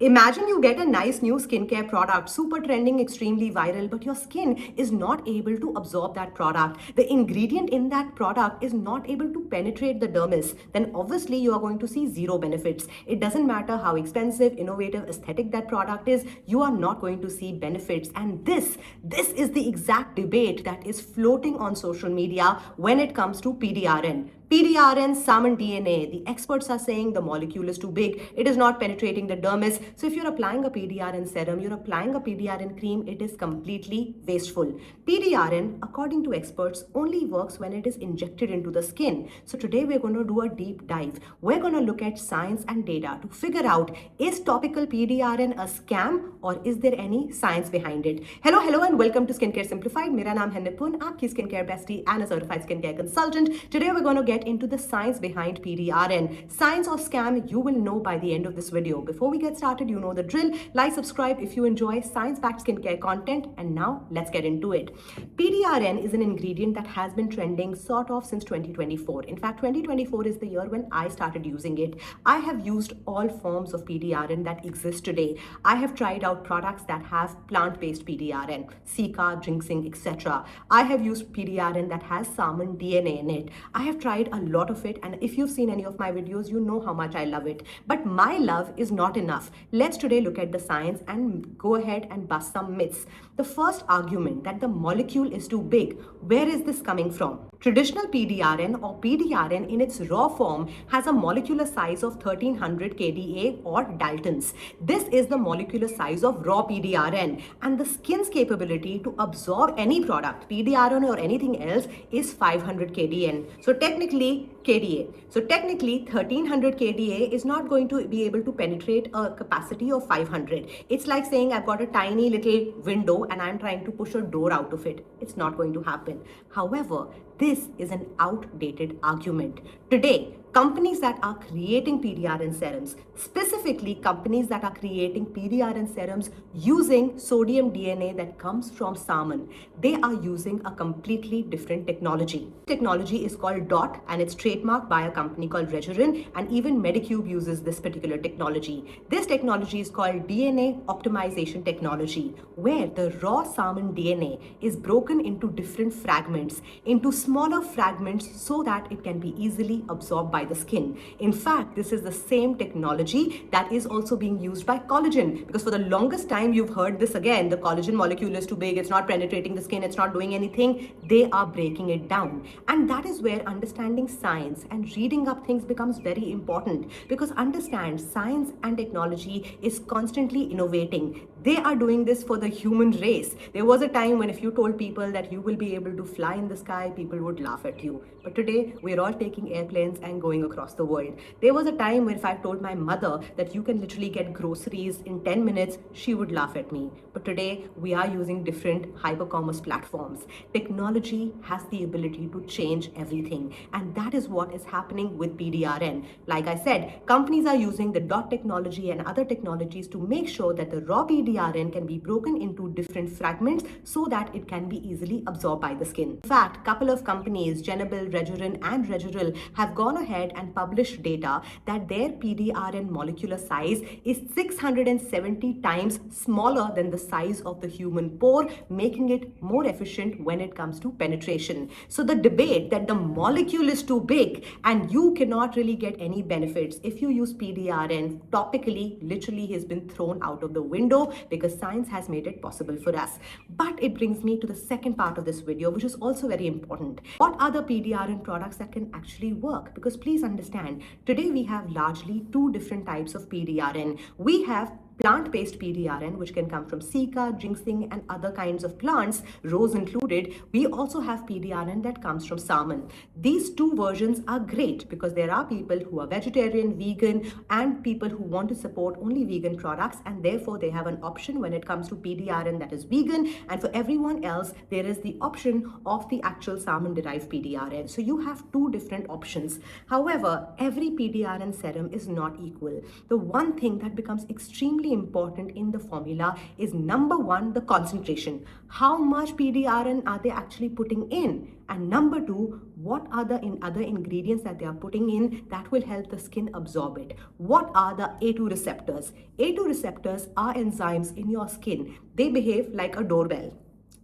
Imagine you get a nice new skincare product, super trending, extremely viral, but your skin is not able to absorb that product. The ingredient in that product is not able to penetrate the dermis. Then obviously you are going to see zero benefits. It doesn't matter how expensive, innovative, aesthetic that product is, you are not going to see benefits. And this is the exact debate that is floating on social media when it comes to PDRN. PDRN, salmon DNA. The experts are saying the molecule is too big. It is not penetrating the dermis. So if you're applying a PDRN serum, you're applying a PDRN cream, it is completely wasteful. PDRN, according to experts, only works when it is injected into the skin. So today we're going to do a deep dive. We're going to look at science and data to figure out, is topical PDRN a scam or is there any science behind it? Hello and welcome to Skincare Simplified. मेरा नाम है निपुन, आपकी skincare bestie and a certified skincare consultant. Today we're going to get into the science behind PDRN. Science or scam, you will know by the end of this video. Before we get started, you know the drill. Like, subscribe if you enjoy science-backed skincare content. And now let's get into it. PDRN is an ingredient that has been trending sort of since 2024. In fact, 2024 is the year when I started using it. I have used all forms of PDRN that exist today. I have tried out products that have plant-based PDRN, Sika, ginseng, etc. I have used PDRN that has salmon DNA in it. I have tried a lot of it, and if you've seen any of my videos, you know how much I love it. But my love is not enough. Let's today look at the science and go ahead and bust some myths. The first argument that the molecule is too big, where is this coming from? Traditional PDRN or PDRN in its raw form has a molecular size of 1300 kDa or Daltons. This is the molecular size of raw PDRN, and the skin's capability to absorb any product, PDRN or anything else, is 500 kDn. So technically 1300 kDa is not going to be able to penetrate a capacity of 500. It's like saying I've got a tiny little window and I'm trying to push a door out of it. It's not going to happen. However, this is an outdated argument. Today, companies that are creating PDRN serums, specifically companies that are creating PDRN serums using sodium DNA that comes from salmon, they are using a completely different technology. Technology is called DOT and it's trademarked by a company called Regerin, and even Medicube uses this particular technology. This technology is called DNA optimization technology, where the raw salmon DNA is broken into different fragments, into smaller fragments so that it can be easily absorbed by the skin. In fact, this is the same technology that is also being used by collagen, because for the longest time you've heard this again, the collagen molecule is too big, it's not penetrating the skin, it's not doing anything. They are breaking it down. And that is where understanding science and reading up things becomes very important, because understand science and technology is constantly innovating. They are doing this for the human race. There was a time when if you told people that you will be able to fly in the sky, people would laugh at you. But today, we're all taking airplanes and going across the world. There was a time when if I told my mother that you can literally get groceries in 10 minutes, she would laugh at me. But today, we are using different hypercommerce platforms. Technology has the ability to change everything. And that is what is happening with PDRN. Like I said, companies are using the DOT technology and other technologies to make sure that the raw PDRN can be broken into different fragments so that it can be easily absorbed by the skin. In fact, a couple of companies, Genable, Regerin and Regeril, have gone ahead and published data that their PDRN molecular size is 670 times smaller than the size of the human pore, making it more efficient when it comes to penetration. So the debate that the molecule is too big and you cannot really get any benefits if you use PDRN topically, literally has been thrown out of the window, because science has made it possible for us. But it brings me to the second part of this video, which is also very important. What are the PDRN products that can actually work? Because please understand, today we have largely two different types of PDRN. We have plant-based PDRN, which can come from Sika, ginseng and other kinds of plants, rose included. We also have PDRN that comes from salmon. These two versions are great because there are people who are vegetarian, vegan, and people who want to support only vegan products, and therefore they have an option when it comes to PDRN that is vegan, and for everyone else there is the option of the actual salmon-derived PDRN. So you have two different options. However, every PDRN serum is not equal. The one thing that becomes extremely extremely important in the formula is number one, the concentration. How much PDRN are they actually putting in? And number two, what are the other ingredients that they are putting in that will help the skin absorb it? What are the A2 receptors? A2 receptors are enzymes in your skin. They behave like a doorbell.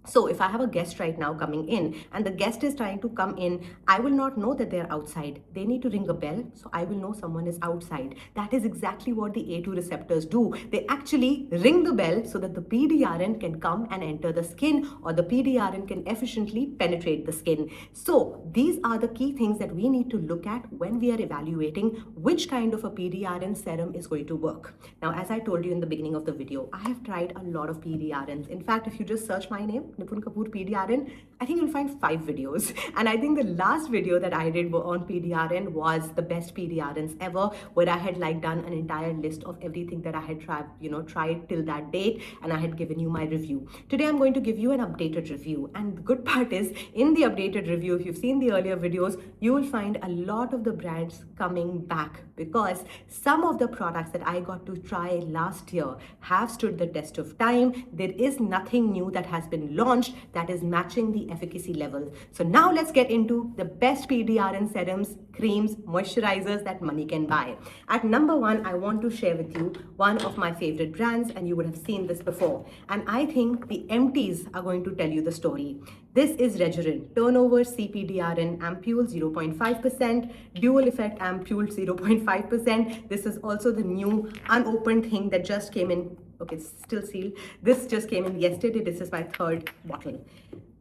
So if I have a guest right now coming in and the guest is trying to come in, I will not know that they're outside. They need to ring a bell, so I will know someone is outside. That is exactly what the A2 receptors do. They actually ring the bell so that the PDRN can come and enter the skin, or the PDRN can efficiently penetrate the skin. So these are the key things that we need to look at when we are evaluating which kind of a PDRN serum is going to work. Now, as I told you in the beginning of the video, I have tried a lot of PDRNs. In fact, if you just search my name, Nipun Kapur PDRN, I think you'll find 5 videos. And I think the last video that I did on PDRN was the best PDRNs ever, where I had done an entire list of everything that I had tried till that date, and I had given you my review. Today I'm going to give you an updated review, and the good part is, in the updated review, if you've seen the earlier videos, you will find a lot of the brands coming back, because some of the products that I got to try last year have stood the test of time. There is nothing new that has been launched that is matching the efficacy level. So now let's get into the best PDRN serums, creams, moisturizers that money can buy. At number one, I want to share with you one of my favorite brands, and you would have seen this before. And I think the empties are going to tell you the story. This is Regerin Turnover CPDRN Ampule 0.5%, Dual Effect Ampule 0.5%. This is also the new unopened thing that just came in. Okay, it's still sealed. This just came in yesterday. This is my 3rd bottle.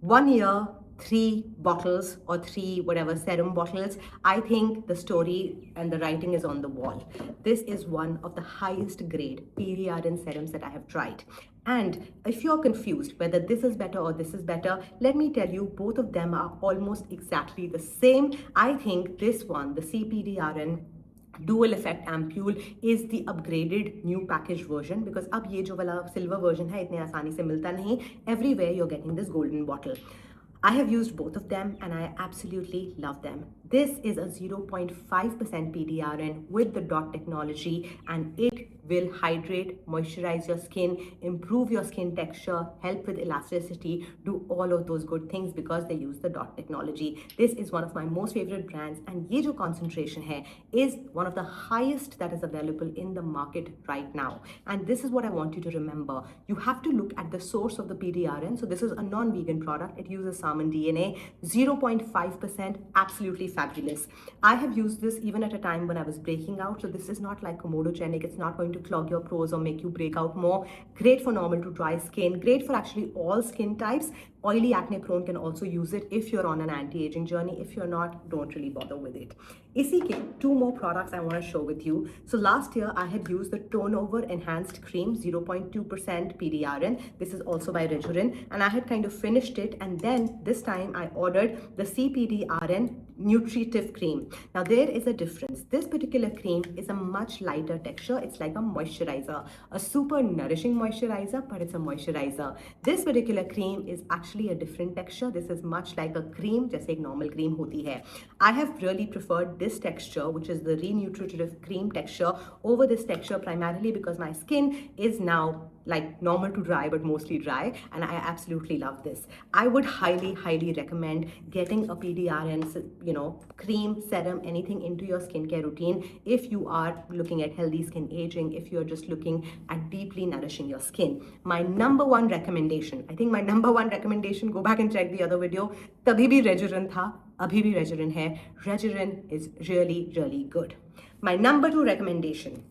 1 year, 3 bottles, or 3 whatever serum bottles. I think the story and the writing is on the wall. This is one of the highest grade PDRN serums that I have tried. And if you're confused whether this is better or this is better, let me tell you, both of them are almost exactly the same. I think this one, the CPDRN Dual Effect Ampule, is the upgraded new package version, because अब ये जो वाला silver version है इतने आसानी से मिलता नहीं. Everywhere you're getting this golden bottle. I have used both of them and I absolutely love them. This is a 0.5% PDRN with the dot technology, and it will hydrate, moisturize your skin, improve your skin texture, help with elasticity, do all of those good things because they use the dot technology. This is one of my most favorite brands, and ये जो concentration है is one of the highest that is available in the market right now. And this is what I want you to remember. You have to look at the source of the PDRN. So this is a non-vegan product. It uses salmon DNA, 0.5%, absolutely fabulous. I have used this even at a time when I was breaking out. So this is not like comedogenic. It's not going to clog your pores or make you break out more. Great for normal to dry skin. Great for actually all skin types. Oily, acne prone can also use it if you're on an anti-aging journey. If you're not, don't really bother with it. इसी के 2 more products I want to show with you. So last year I had used the Turnover Enhanced Cream, 0.2% PDRN. This is also by Regerin, and I had kind of finished it, and then this time I ordered the CPDRN Nutritive Cream. Now there is a difference. This particular cream is a much lighter texture. It's like a moisturizer, a super nourishing moisturizer, but it's a moisturizer. This particular cream is actually a different texture. This is much like a cream, जैसे एक normal cream होती है. I have really preferred this texture, which is the Renutritive Cream texture, over this texture primarily because my skin is now like normal to dry, but mostly dry, and I absolutely love this. I would highly recommend getting a PDRN, cream, serum, anything into your skincare routine if you are looking at healthy skin aging, if you're just looking at deeply nourishing your skin. My number one recommendation, go back and check the other video, तभी भी Regerin था, अभी भी Regerin है. Regerin is really good. My number 2 recommendation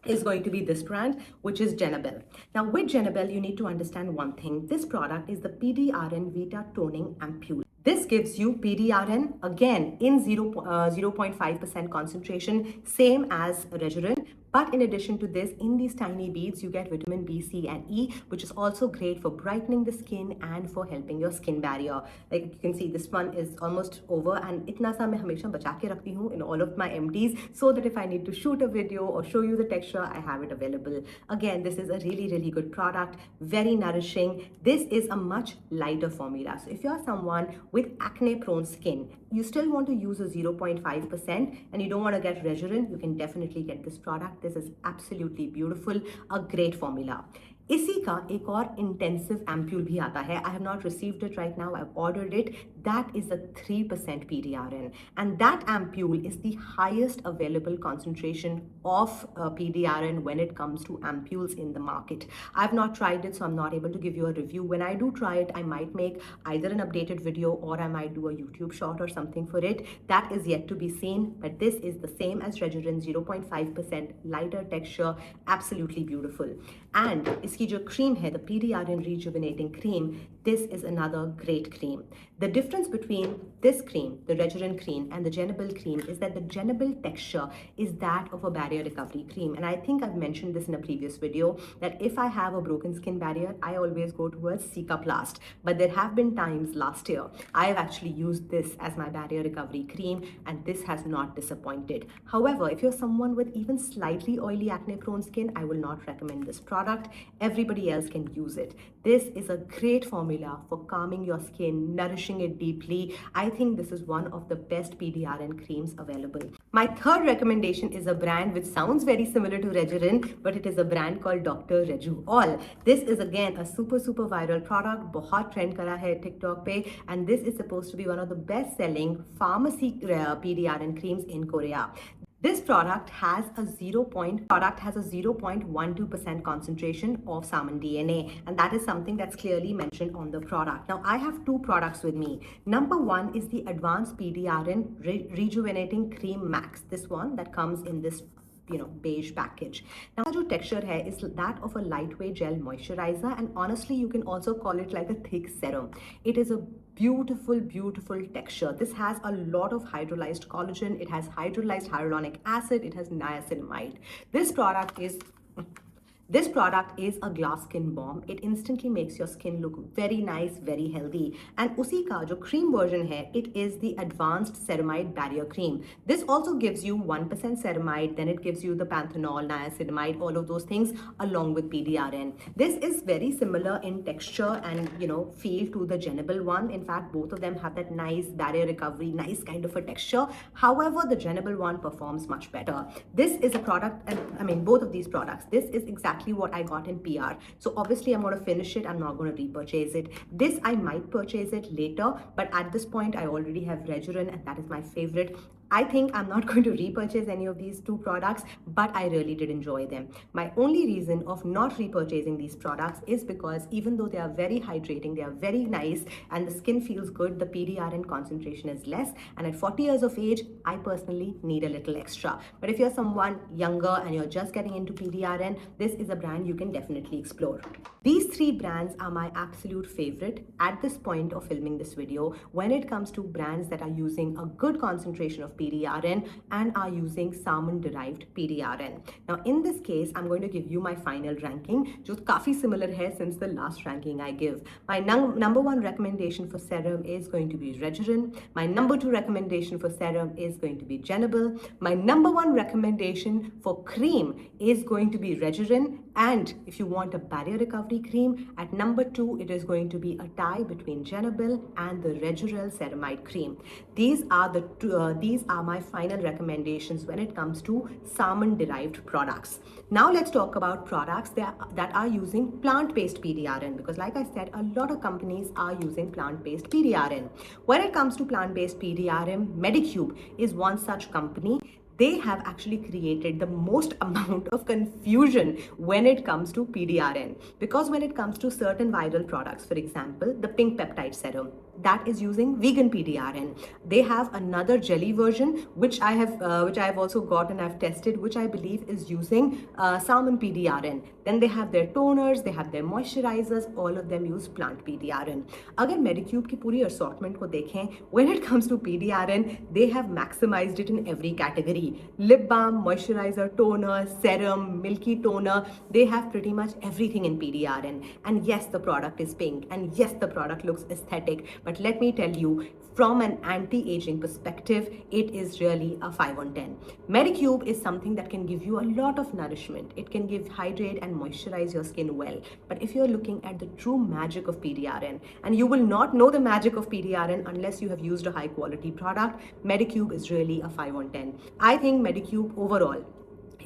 is going to be this brand, which is Genabel. Now with Genabel, you need to understand one thing. This product is the PDRN Vita Toning Ampule. This gives you PDRN again in 0.5% concentration, same as Regerin. But in addition to this, in these tiny beads, you get vitamin B, C, and E, which is also great for brightening the skin and for helping your skin barrier. Like you can see, this one is almost over, and itna sa मैं हमेशा बचा के रखती हूँ in all of my empties, so that if I need to shoot a video or show you the texture, I have it available. Again, this is a really good product, very nourishing. This is a much lighter formula. So if you're someone with acne-prone skin, you still want to use a 0.5% and you don't want to get Regerin, you can definitely get this product. that, this is absolutely beautiful, a great formula. इसी का एक और intensive ampoule भी आता है. I have not received it right now. I've ordered it. That is a 3% PDRN, and that ampule is the highest available concentration of PDRN when it comes to ampules in the market. I've not tried it, so I'm not able to give you a review. When I do try it, I might make either an updated video or I might do a YouTube short or something for it. That is yet to be seen, but this is the same as Regerin, 0.5%, lighter texture, absolutely beautiful. And इसकी जो cream है, the PDRN rejuvenating cream, this is another great cream. The difference between this cream, the Regerin cream, and the Genable cream is that the Genable texture is that of a barrier recovery cream. And I think I've mentioned this in a previous video that if I have a broken skin barrier, I always go towards Cicaplast. But there have been times last year I have actually used this as my barrier recovery cream, and this has not disappointed. However, if you're someone with even slightly oily acne prone skin, I will not recommend this product. Everybody else can use it. This is a great formula for calming your skin, nourishing it deeply. I think this is one of the best PDRN creams available. My third recommendation is a brand which sounds very similar to Regerin, but it is a brand called Dr. Reju All. This is again a super viral product. बहुत trend करा है TikTok पे, and this is supposed to be one of the best selling pharmacy PDRN creams in Korea. This product has a 0.12% concentration of salmon DNA, and that is something that's clearly mentioned on the product. Now, I have two products with me. Number one is the Advanced PDRN Rejuvenating Cream Max. This one that comes in this beige package. Now, the texture here is that of a lightweight gel moisturizer, and honestly, you can also call it like a thick serum. It is a beautiful texture. This has a lot of hydrolyzed collagen. It has hydrolyzed hyaluronic acid. It has niacinamide. This product is a glass skin bomb. It instantly makes your skin look very nice, very healthy. And usi ka jo cream version hai, it is the advanced ceramide barrier cream. This also gives you 1% ceramide, then it gives you the panthenol, niacinamide, all of those things along with PDRN. This is very similar in texture and feel to the Genable one. In fact, both of them have that nice barrier recovery, nice kind of a texture. However, the Genable one performs much better. This is a product, and I mean both of these products, this is exactly what I got in PR. So obviously I'm going to finish it. I'm not going to repurchase it. This I might purchase it later, but at this point I already have Regerin, and that is my favorite. I think I'm not going to repurchase any of these two products, but I really did enjoy them. My only reason of not repurchasing these products is because even though they are very hydrating, they are very nice, and the skin feels good, the PDRN concentration is less, and at 40 years of age, I personally need a little extra. But if you're someone younger and you're just getting into PDRN, this is a brand you can definitely explore. These three brands are my absolute favorite at this point of filming this video when it comes to brands that are using a good concentration of PDRN and are using salmon-derived PDRN. Now, in this case, I'm going to give you my final ranking, जो काफी similar है since the last ranking I give. My number one recommendation for serum is going to be Regerin. My number two recommendation for serum is going to be Genable. My number one recommendation for cream is going to be Regerin. And if you want a barrier recovery cream, at number two, it is going to be a tie between Genable and the Regerin ceramide cream. These are my final recommendations when it comes to salmon-derived products. Now let's talk about products that are using plant-based PDRN, because like I said, a lot of companies are using plant-based PDRN. When it comes to plant-based PDRN, Medicube is one such company. They have actually created the most amount of confusion when it comes to PDRN, because when it comes to certain viral products, for example, the pink peptide serum, that is using vegan PDRN. They have another jelly version, which I have also got and I've tested, which I believe is using salmon PDRN. Then they have their toners, they have their moisturizers, all of them use plant PDRN. अगर Medicube की पूरी assortment को देखें, when it comes to PDRN, they have maximized it in every category. Lip balm, moisturizer, toner, serum, milky toner, they have pretty much everything in PDRN. And yes, the product is pink, and yes, the product looks aesthetic, but let me tell you, from an anti-aging perspective, it is really a 5 on 10. Medicube is something that can give you a lot of nourishment. It can hydrate and moisturize your skin well. But if you're looking at the true magic of PDRN, and you will not know the magic of PDRN unless you have used a high quality product, Medicube is really a 5 on 10. I think Medicube overall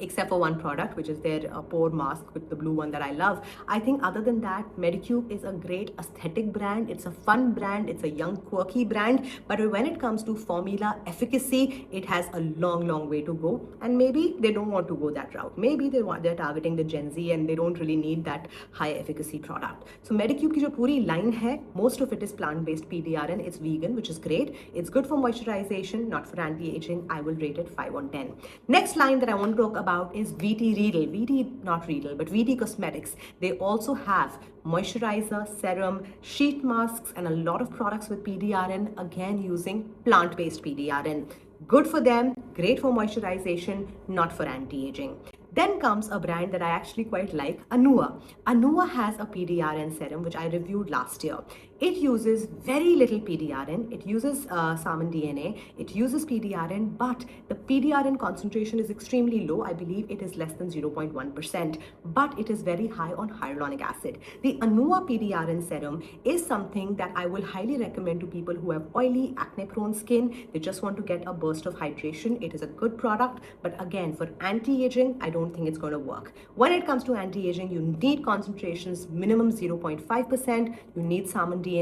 except for one product, which is their pore mask with the blue one that I love. I think other than that, Medicube is a great aesthetic brand. It's a fun brand. It's a young, quirky brand. But when it comes to formula efficacy, it has a long way to go. And maybe they don't want to go that route. Maybe they're targeting the Gen Z and they don't really need that high efficacy product. So Medicube ki jo puri line hai, most of it is plant-based PDRN. It's vegan, which is great. It's good for moisturization, not for anti-aging. I will rate it 5 on 10. Next line that I want to talk about is VT Riedel. VT, not Riedel, but VT Cosmetics. They also have moisturizer, serum, sheet masks, and a lot of products with PDRN, again using plant-based PDRN. Good for them, great for moisturization, not for anti-aging. Then comes a brand that I actually quite like, Anua. Anua has a PDRN serum, which I reviewed last year. It uses very little PDRN. It uses salmon DNA. It uses PDRN, but the PDRN concentration is extremely low. I believe it is less than 0.1%, but it is very high on hyaluronic acid. The Anua PDRN serum is something that I will highly recommend to people who have oily, acne-prone skin. They just want to get a burst of hydration. It is a good product, but again, for anti-aging, I don't think it's going to work. When it comes to anti-aging, you need concentrations minimum 0.5%. You need salmon DNA,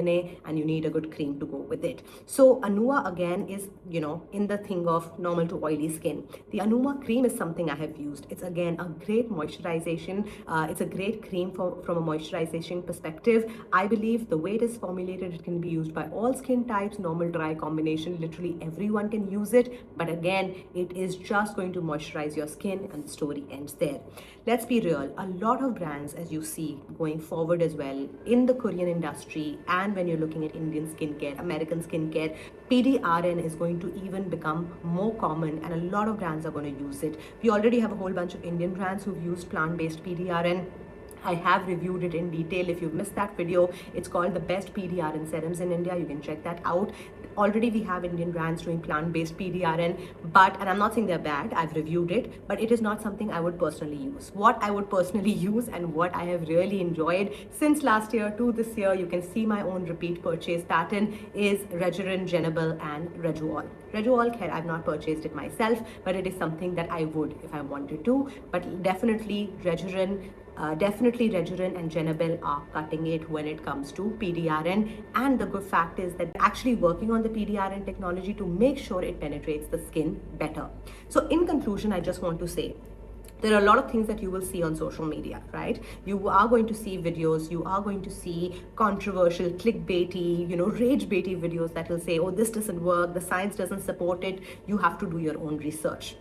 and you need a good cream to go with it. So Anua again is, in the thing of normal to oily skin. The Anua cream is something I have used. It's again a great moisturization. It's a great cream from a moisturization perspective. I believe the way it is formulated, it can be used by all skin types, normal dry combination. Literally everyone can use it. But again, it is just going to moisturize your skin, and the story ends there. Let's be real. A lot of brands, as you see going forward as well in the Korean industry, and when you're looking at Indian skincare, American skincare, PDRN is going to even become more common, and a lot of brands are going to use it. We already have a whole bunch of Indian brands who've used plant-based PDRN. I have reviewed it in detail. If you've missed that video, it's called the best PDRN serums in India. You can check that out. Already we have Indian brands doing plant-based PDRN, and I'm not saying they're bad, I've reviewed it, but it is not something I would personally use. What I would personally use and what I have really enjoyed since last year to this year, you can see my own repeat purchase pattern, is Regerin, Genabel, and Rejuol. Rejuol, I've not purchased it myself, but it is something that I would if I wanted to. But definitely Regerin and Genabel are cutting it when it comes to PDRN, and the good fact is that they're actually working on the PDRN technology to make sure it penetrates the skin better. So in conclusion, I just want to say, there are a lot of things that you will see on social media, right? You are going to see videos, you are going to see controversial, clickbaity, rage-baity videos that will say, oh, this doesn't work, the science doesn't support it. You have to do your own research.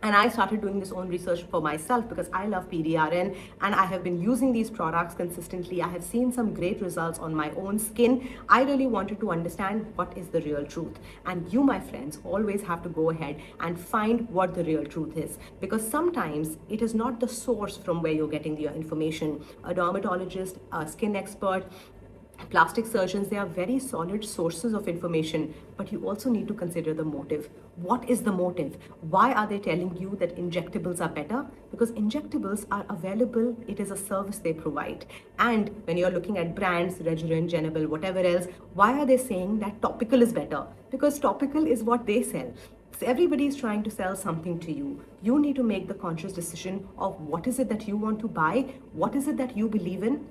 And I started doing this own research for myself because I love PDRN and I have been using these products consistently. I have seen some great results on my own skin. I really wanted to understand what is the real truth. And you, my friends, always have to go ahead and find what the real truth is, because sometimes it is not the source from where you're getting your information. A dermatologist, a skin expert, plastic surgeons, they are very solid sources of information, but you also need to consider the motive. What is the motive? Why are they telling you that injectables are better? Because injectables are available. It is a service they provide. And when you're looking at brands, Regerin, Genabel, whatever else, why are they saying that topical is better? Because topical is what they sell. So everybody is trying to sell something to you. You need to make the conscious decision of what is it that you want to buy? What is it that you believe in?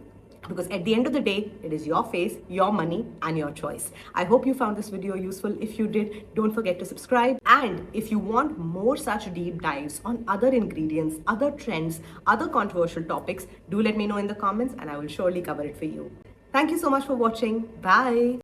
Because at the end of the day, it is your face, your money, and your choice. I hope you found this video useful. If you did, don't forget to subscribe. And if you want more such deep dives on other ingredients, other trends, other controversial topics, do let me know in the comments and I will surely cover it for you. Thank you so much for watching. Bye.